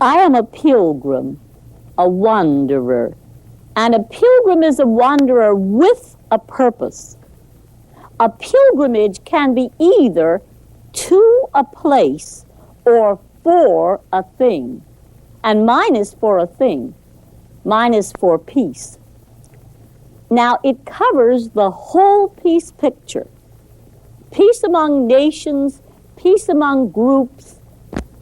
I am a pilgrim, a wanderer, and a pilgrim is a wanderer with a purpose. A pilgrimage can be either to a place or for a thing. And mine is for a thing. Mine is for peace. Now, it covers the whole peace picture. Peace among nations, peace among groups,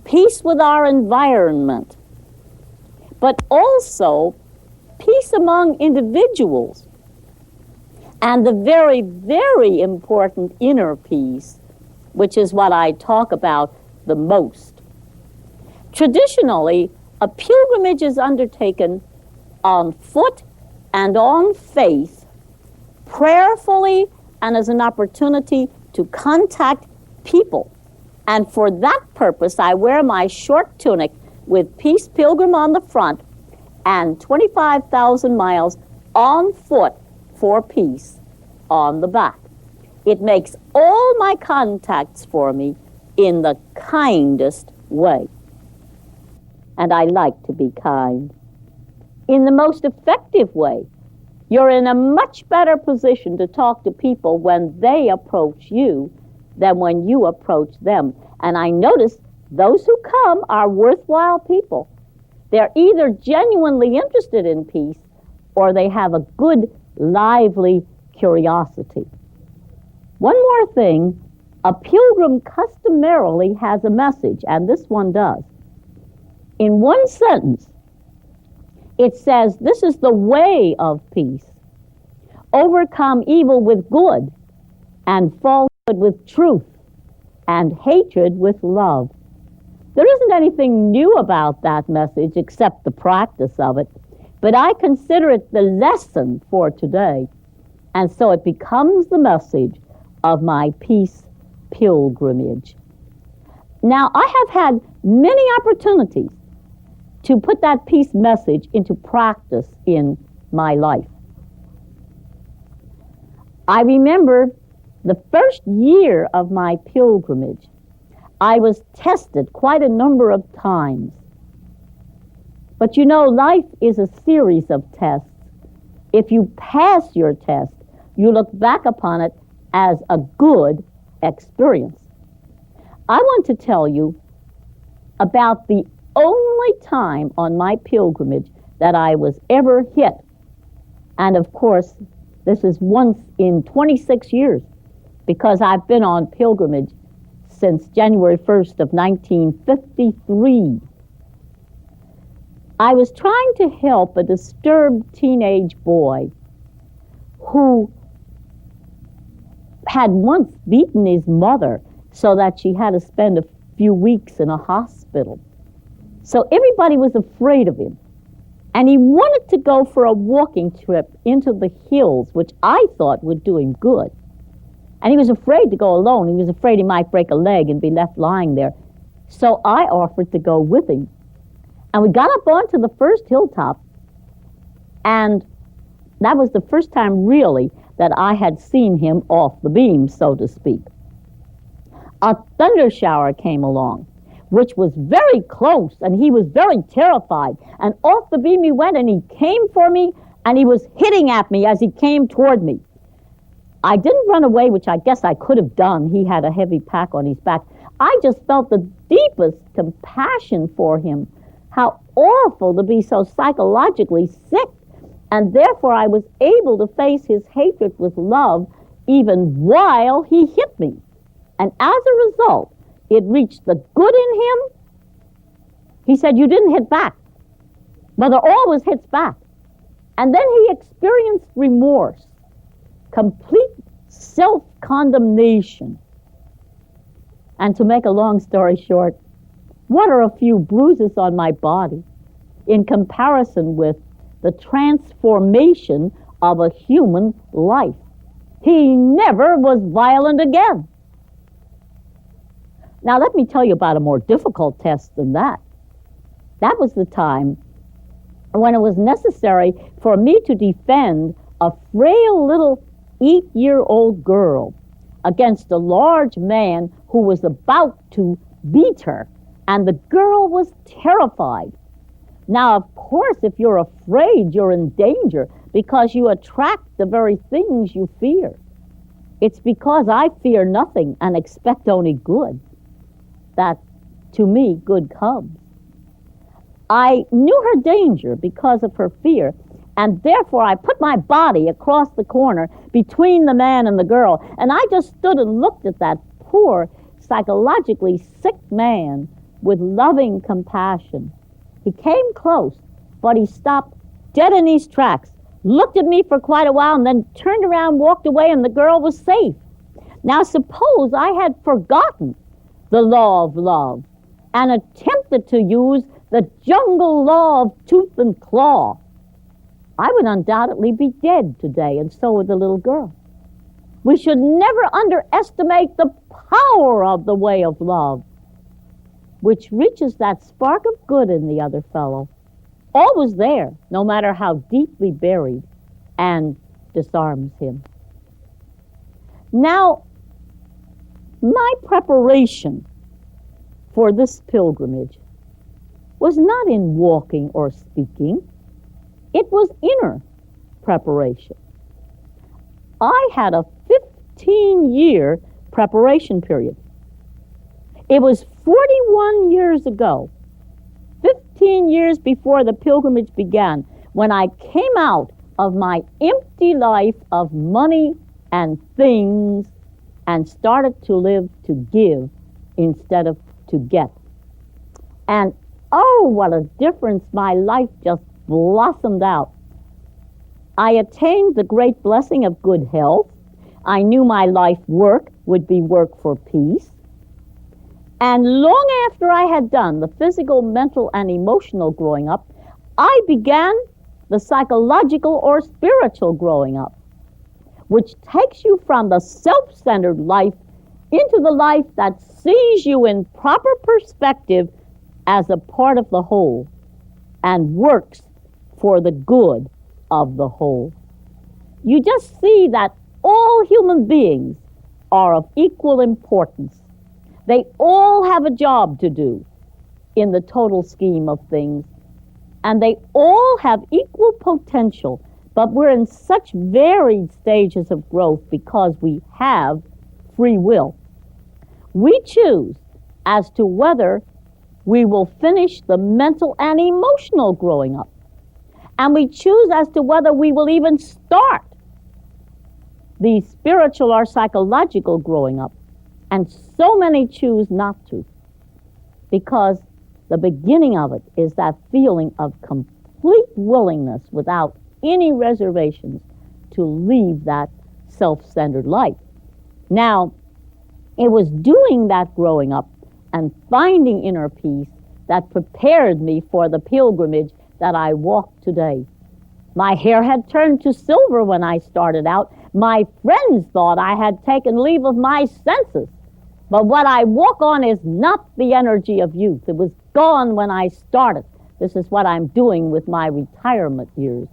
peace with our environment, but also peace among individuals, and the very, very important inner peace, which is what I talk about the most. Traditionally, a pilgrimage is undertaken on foot and on faith, prayerfully, and as an opportunity to contact people. And for that purpose, I wear my short tunic with Peace Pilgrim on the front and 25,000 miles on foot for peace on the back. It makes all my contacts for me in the kindest way. And I like to be kind. In the most effective way, you're in a much better position to talk to people when they approach you than when you approach them. And I notice those who come are worthwhile people. They're either genuinely interested in peace or they have a good, lively curiosity. One more thing, a pilgrim customarily has a message, and this one does. In one sentence, it says, this is the way of peace. Overcome evil with good, and falsehood with truth, and hatred with love. There isn't anything new about that message except the practice of it, but I consider it the lesson for today, and so it becomes the message of my peace pilgrimage. Now, I have had many opportunities to put that peace message into practice in my life. I remember the first year of my pilgrimage, I was tested quite a number of times. But you know, life is a series of tests. If you pass your test, you look back upon it as a good experience. I want to tell you about the only time on my pilgrimage that I was ever hit. And of course, this is once in 26 years, because I've been on pilgrimage since January 1st of 1953. I was trying to help a disturbed teenage boy who had once beaten his mother so that she had to spend a few weeks in a hospital. So everybody was afraid of him. And he wanted to go for a walking trip into the hills, which I thought would do him good. And he was afraid to go alone. He was afraid he might break a leg and be left lying there. So I offered to go with him. And we got up onto the first hilltop, and that was the first time really that I had seen him off the beam, so to speak. A thunder shower came along, which was very close, and he was very terrified. And off the beam he went, and he came for me, and he was hitting at me as he came toward me. I didn't run away, which I guess I could have done. He had a heavy pack on his back. I just felt the deepest compassion for him. How awful to be so psychologically sick. And therefore I was able to face his hatred with love even while he hit me. And as a result, it reached the good in him. He said, "You didn't hit back." Mother always hits back. And then he experienced remorse, complete self-condemnation. And to make a long story short, what are a few bruises on my body in comparison with the transformation of a human life? He never was violent again. Now, let me tell you about a more difficult test than that. That was the time when it was necessary for me to defend a frail little 8-year-old girl against a large man who was about to beat her And the girl was terrified. Now, of course, if you're afraid, you're in danger because you attract the very things you fear. It's because I fear nothing and expect only good that, to me, good comes. I knew her danger because of her fear, and therefore I put my body across the corner between the man and the girl, and I just stood and looked at that poor, psychologically sick man with loving compassion. He came close, but he stopped dead in his tracks, looked at me for quite a while, and then turned around, walked away, and the girl was safe. Now suppose I had forgotten the law of love and attempted to use the jungle law of tooth and claw. I would undoubtedly be dead today, and so would the little girl. We should never underestimate the power of the way of love, which reaches that spark of good in the other fellow, always there, no matter how deeply buried, and disarms him. Now, my preparation for this pilgrimage was not in walking or speaking. It was inner preparation. I had a 15-year preparation period. It was 41 years ago, 15 years before the pilgrimage began, when I came out of my empty life of money and things and started to live to give instead of to get. And oh, what a difference my life just blossomed out. I attained the great blessing of good health. I knew my life work would be work for peace. And long after I had done the physical, mental, and emotional growing up, I began the psychological or spiritual growing up, which takes you from the self-centered life into the life that sees you in proper perspective as a part of the whole and works for the good of the whole. You just see that all human beings are of equal importance. They all have a job to do in the total scheme of things, and they all have equal potential, but we're in such varied stages of growth because we have free will. We choose as to whether we will finish the mental and emotional growing up, and we choose as to whether we will even start the spiritual or psychological growing up. And so many choose not to, because the beginning of it is that feeling of complete willingness without any reservations to leave that self-centered life. Now, it was doing that growing up and finding inner peace that prepared me for the pilgrimage that I walk today. My hair had turned to silver when I started out. My friends thought I had taken leave of my senses. But what I walk on is not the energy of youth. It was gone when I started. This is what I'm doing with my retirement years.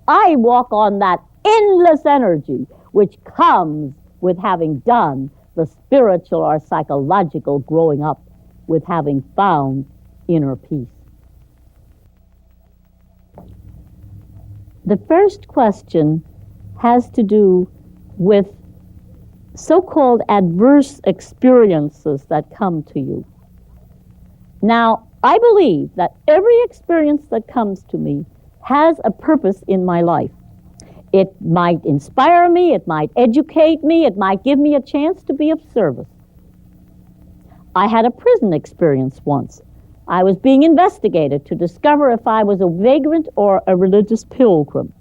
I walk on that endless energy which comes with having done the spiritual or psychological growing up, with having found inner peace. The first question has to do with so-called adverse experiences that come to you. Now, I believe that every experience that comes to me has a purpose in my life. It might inspire me, it might educate me, it might give me a chance to be of service. I had a prison experience once. I was being investigated to discover if I was a vagrant or a religious pilgrim.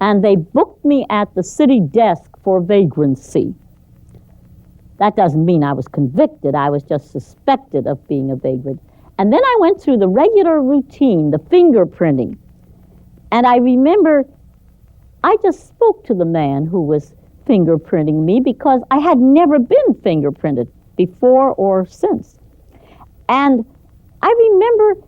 And they booked me at the city desk for vagrancy. That doesn't mean I was convicted. I was just suspected of being a vagrant. And then I went through the regular routine, the fingerprinting. And I remember I just spoke to the man who was fingerprinting me because I had never been fingerprinted before or since. And I remember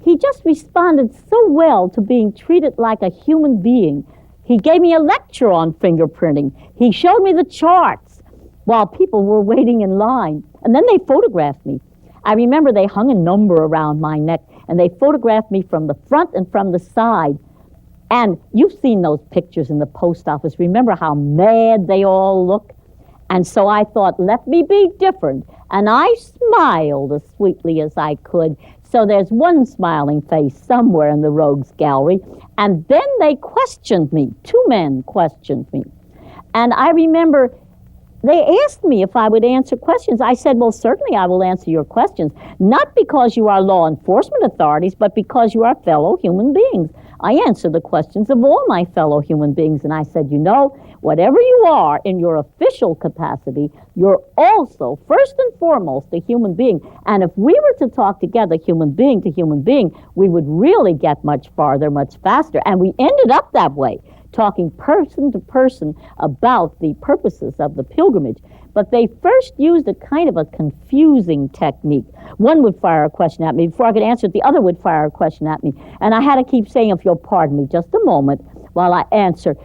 he just responded so well to being treated like a human being. He gave me a lecture on fingerprinting. He showed me the charts while people were waiting in line. And then they photographed me. I remember they hung a number around my neck, and they photographed me from the front and from the side. And you've seen those pictures in the post office. Remember how mad they all look? And so I thought, let me be different. And I smiled as sweetly as I could. So there's one smiling face somewhere in the Rogues Gallery. And then they questioned me. 2 men questioned me. And I remember they asked me if I would answer questions. I said, well, certainly I will answer your questions. Not because you are law enforcement authorities, but because you are fellow human beings. I answer the questions of all my fellow human beings. And I said, you know, whatever you are in your official capacity, you're also, first and foremost, a human being. And if we were to talk together, human being to human being, we would really get much farther, much faster. And we ended up that way, talking person to person about the purposes of the pilgrimage. But they first used a kind of a confusing technique. One would fire a question at me. Before I could answer it, the other would fire a question at me. And I had to keep saying, if you'll pardon me just a moment while I answer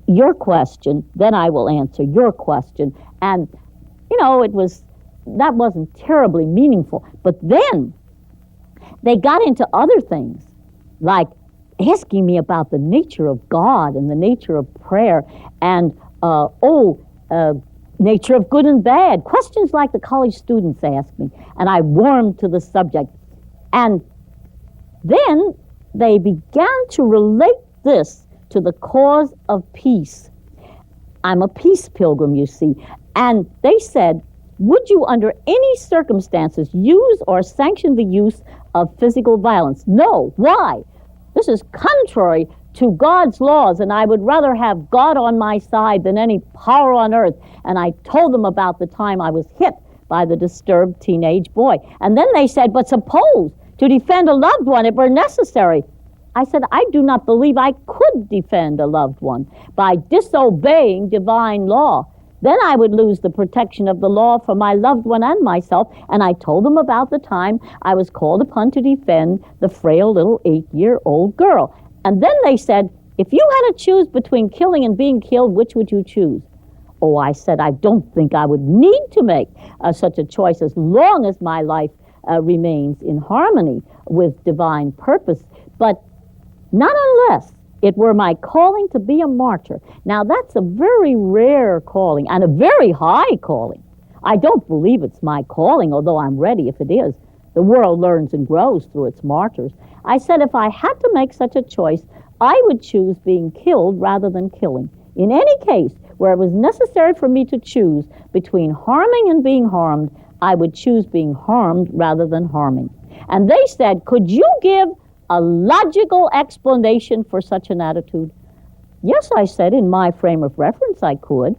your question, then I will answer your question. And, you know, that wasn't terribly meaningful. But then they got into other things, like asking me about the nature of God and the nature of prayer and, nature of good and bad. Questions like the college students asked me, and I warmed to the subject. And then they began to relate this to the cause of peace. I'm a peace pilgrim, you see. And they said, would you under any circumstances use or sanction the use of physical violence? No. Why? This is contrary to God's laws, and I would rather have God on my side than any power on earth. And I told them about the time I was hit by the disturbed teenage boy. And then they said, but suppose to defend a loved one it were necessary. I said, I do not believe I could defend a loved one by disobeying divine law. Then I would lose the protection of the law for my loved one and myself. And I told them about the time I was called upon to defend the frail little 8-year-old girl. And then they said, if you had to choose between killing and being killed, which would you choose? Oh, I said, I don't think I would need to make such a choice as long as my life remains in harmony with divine purpose. But not unless it were my calling to be a martyr. Now, that's a very rare calling and a very high calling. I don't believe it's my calling, although I'm ready if it is. The world learns and grows through its martyrs. I said if I had to make such a choice, I would choose being killed rather than killing. In any case where it was necessary for me to choose between harming and being harmed, I would choose being harmed rather than harming. And they said, could you give a logical explanation for such an attitude? Yes, I said, in my frame of reference I could.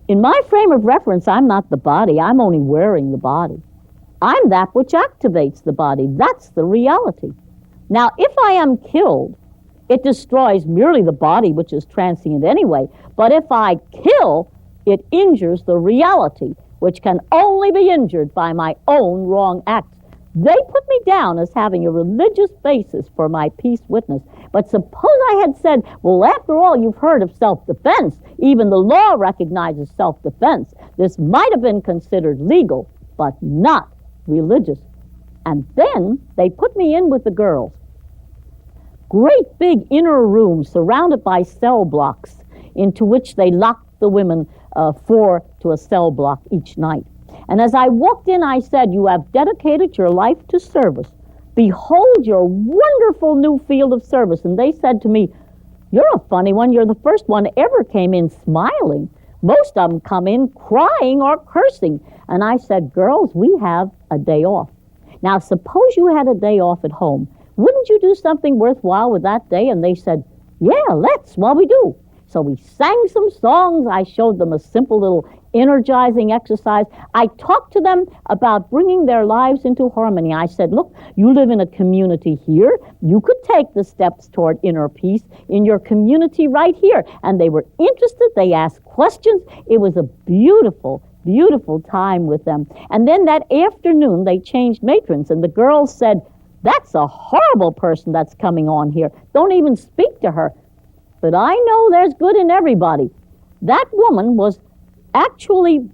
In my frame of reference, I'm not the body. I'm only wearing the body. I'm that which activates the body. That's the reality. Now, if I am killed, it destroys merely the body, which is transient anyway. But if I kill, it injures the reality, which can only be injured by my own wrong acts. They put me down as having a religious basis for my peace witness. But suppose I had said, well, after all, you've heard of self-defense. Even the law recognizes self-defense. This might have been considered legal, but not religious. And then they put me in with the girls. Great big inner rooms surrounded by cell blocks into which they locked the women 4 to a cell block each night. And as I walked in, I said, you have dedicated your life to service. Behold your wonderful new field of service. And they said to me, you're a funny one. You're the first one ever came in smiling. Most of them come in crying or cursing. And I said, girls, we have a day off. Now, suppose you had a day off at home. Wouldn't you do something worthwhile with that day? And they said, yeah, let's. Well, we do. So we sang some songs. I showed them a simple little energizing exercise. I talked to them about bringing their lives into harmony. I said, look, you live in a community here. You could take the steps toward inner peace in your community right here. And they were interested. They asked questions. It was a beautiful, beautiful time with them. And then that afternoon, they changed matrons, and the girls said, that's a horrible person that's coming on here. Don't even speak to her. But I know there's good in everybody. That woman was actually,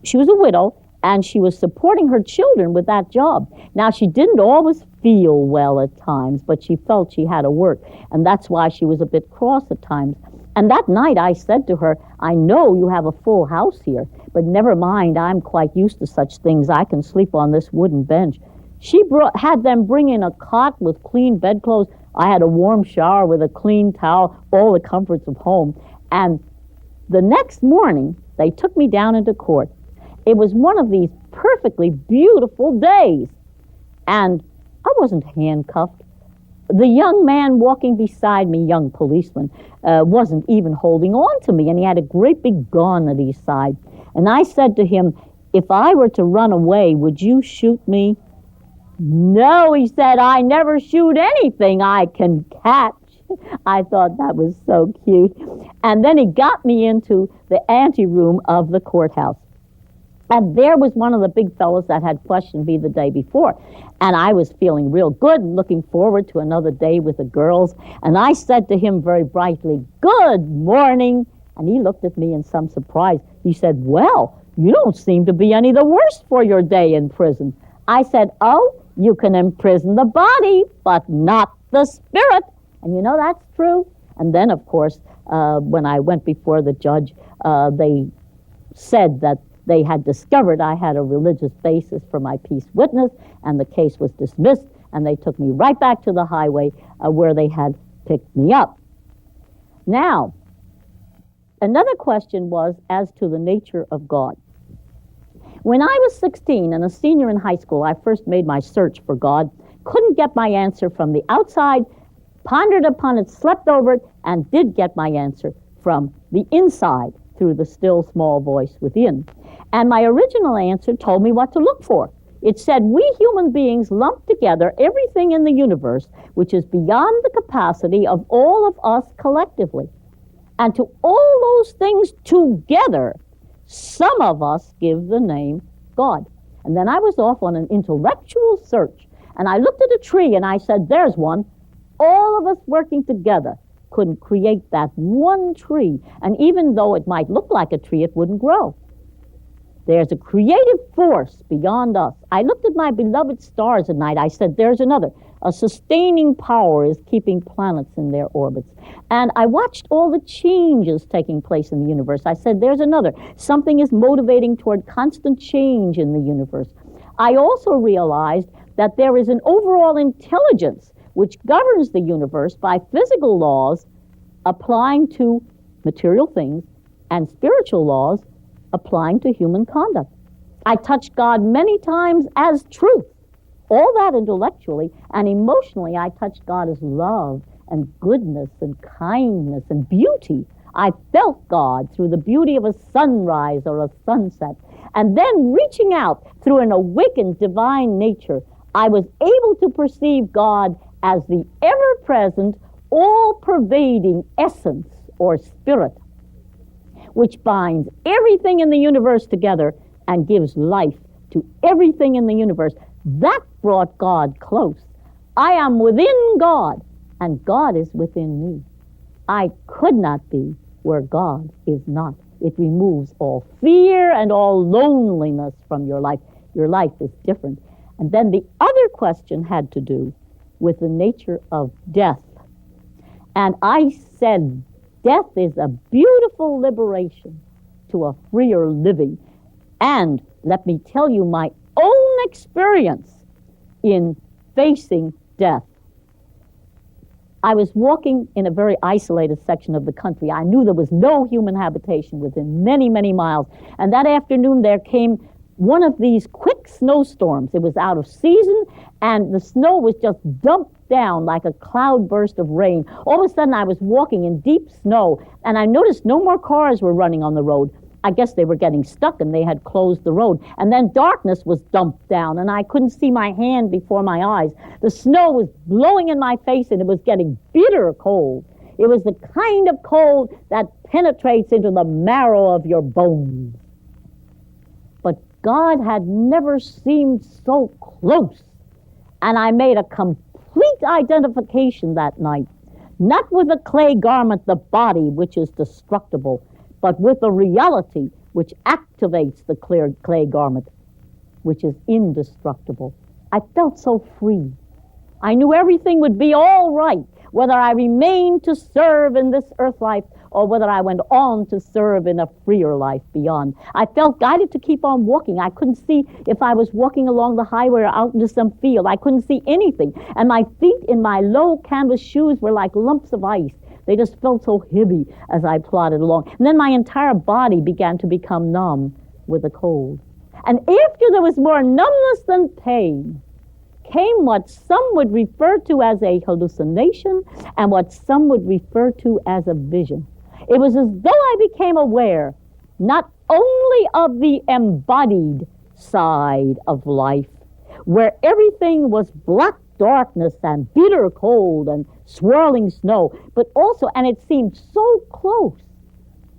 she was a widow, and she was supporting her children with that job. Now, she didn't always feel well at times, but she felt she had to work, and that's why she was a bit cross at times. And that night I said to her, I know you have a full house here, but never mind, I'm quite used to such things. I can sleep on this wooden bench. She had them bring in a cot with clean bedclothes. I had a warm shower with a clean towel, all the comforts of home. And the next morning, they took me down into court. It was one of these perfectly beautiful days. And I wasn't handcuffed. The young man walking beside me, young policeman, wasn't even holding on to me, and he had a great big gun at his side. And I said to him, if I were to run away, would you shoot me? No, he said, I never shoot anything I can catch. I thought that was so cute. And then he got me into the anteroom of the courthouse. And there was one of the big fellows that had questioned me the day before. And I was feeling real good and looking forward to another day with the girls. And I said to him very brightly, good morning. And he looked at me in some surprise. He said, well, you don't seem to be any the worse for your day in prison. I said, oh, you can imprison the body, but not the spirit. And you know, that's true. And then, of course, when I went before the judge, they said that they had discovered I had a religious basis for my peace witness, and the case was dismissed, and they took me right back to the highway where they had picked me up. Now, another question was as to the nature of God. When I was 16 and a senior in high school, I first made my search for God, couldn't get my answer from the outside, pondered upon it, slept over it, and did get my answer from the inside through the still small voice within. And my original answer told me what to look for. It said, we human beings lump together everything in the universe which is beyond the capacity of all of us collectively. And to all those things together, some of us give the name God. And then I was off on an intellectual search. And I looked at a tree and I said, there's one. All of us working together couldn't create that one tree. And even though it might look like a tree, it wouldn't grow. There's a creative force beyond us. I looked at my beloved stars at night. I said, there's another. A sustaining power is keeping planets in their orbits. And I watched all the changes taking place in the universe. I said, there's another. Something is motivating toward constant change in the universe. I also realized that there is an overall intelligence which governs the universe by physical laws applying to material things and spiritual laws applying to human conduct. I touched God many times as truth. All that intellectually, and emotionally I touched God as love and goodness and kindness and beauty. I felt God through the beauty of a sunrise or a sunset. And then reaching out through an awakened divine nature, I was able to perceive God as the ever-present, all-pervading essence or spirit, which binds everything in the universe together and gives life to everything in the universe. That brought God close. I am within God, and God is within me. I could not be where God is not. It removes all fear and all loneliness from your life. Your life is different. And then the other question had to do with the nature of death. And I said, death is a beautiful liberation to a freer living. And let me tell you my own experience in facing death. I was walking in a very isolated section of the country. I knew there was no human habitation within many, many miles. And that afternoon there came one of these quick snowstorms. It was out of season, and the snow was just dumped down like a cloudburst of rain. All of a sudden I was walking in deep snow, and I noticed no more cars were running on the road. I guess they were getting stuck and they had closed the road. And then darkness was dumped down and I couldn't see my hand before my eyes. The snow was blowing in my face and it was getting bitter cold. It was the kind of cold that penetrates into the marrow of your bones. But God had never seemed so close. And I made a complete identification that night, not with the clay garment, the body, which is destructible, but with the reality which activates the clay garment, which is indestructible. I felt so free. I knew everything would be all right, whether I remained to serve in this earth life or whether I went on to serve in a freer life beyond. I felt guided to keep on walking. I couldn't see if I was walking along the highway or out into some field. I couldn't see anything. And my feet in my low canvas shoes were like lumps of ice. They just felt so heavy as I plodded along. And then my entire body began to become numb with the cold. And after there was more numbness than pain, came what some would refer to as a hallucination and what some would refer to as a vision. It was as though I became aware not only of the embodied side of life, where everything was black darkness and bitter cold and swirling snow, but also, and it seemed so close,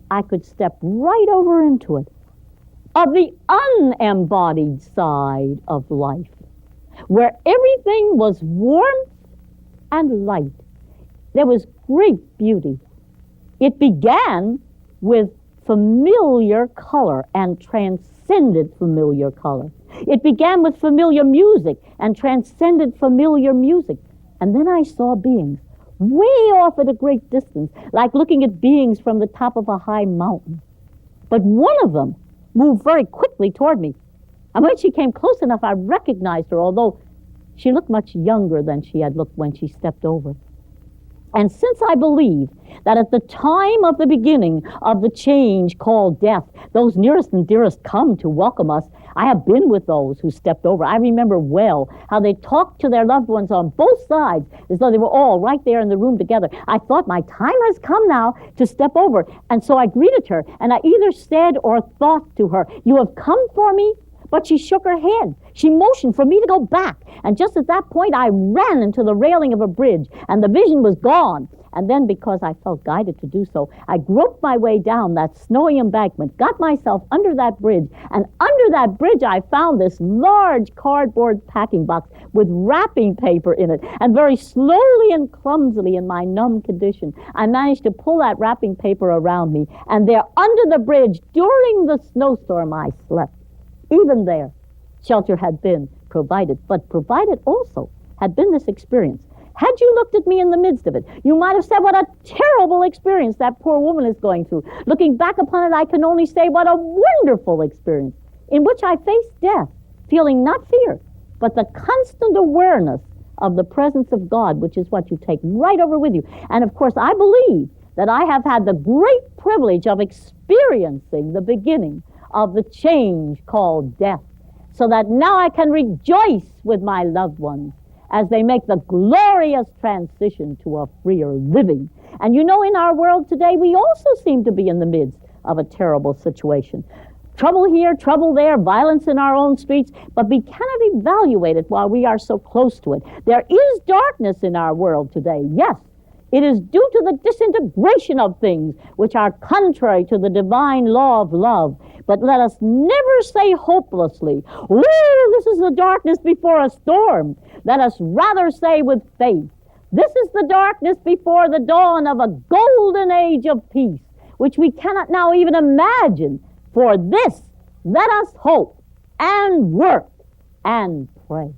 I could step right over into it, of the unembodied side of life, where everything was warmth and light. There was great beauty. It began with familiar color and transcended familiar color. It began with familiar music and transcended familiar music. And then I saw beings way off at a great distance, like looking at beings from the top of a high mountain. But one of them moved very quickly toward me. And when she came close enough, I recognized her, although she looked much younger than she had looked when she stepped over. And since I believe that at the time of the beginning of the change called death, those nearest and dearest come to welcome us, I have been with those who stepped over. I remember well how they talked to their loved ones on both sides as though they were all right there in the room together. I thought, my time has come now to step over. And so I greeted her, and I either said or thought to her, "You have come for me?" But she shook her head. She motioned for me to go back. And just at that point, I ran into the railing of a bridge, and the vision was gone. And then, because I felt guided to do so, I groped my way down that snowy embankment, got myself under that bridge, and under that bridge I found this large cardboard packing box with wrapping paper in it. And very slowly and clumsily in my numb condition, I managed to pull that wrapping paper around me. And there under the bridge, during the snowstorm, I slept. Even there, shelter had been provided, but provided also had been this experience. Had you looked at me in the midst of it, you might have said, what a terrible experience that poor woman is going through. Looking back upon it, I can only say, what a wonderful experience, in which I faced death, feeling not fear, but the constant awareness of the presence of God, which is what you take right over with you. And of course, I believe that I have had the great privilege of experiencing the beginning of the change called death, so that now I can rejoice with my loved ones as they make the glorious transition to a freer living. And you know, in our world today, we also seem to be in the midst of a terrible situation. Trouble here, trouble there, violence in our own streets, but we cannot evaluate it while we are so close to it. There is darkness in our world today, yes. It is due to the disintegration of things which are contrary to the divine law of love. But let us never say hopelessly, "Oh, this is the darkness before a storm." Let us rather say with faith, "This is the darkness before the dawn of a golden age of peace, which we cannot now even imagine. For this, let us hope and work and pray."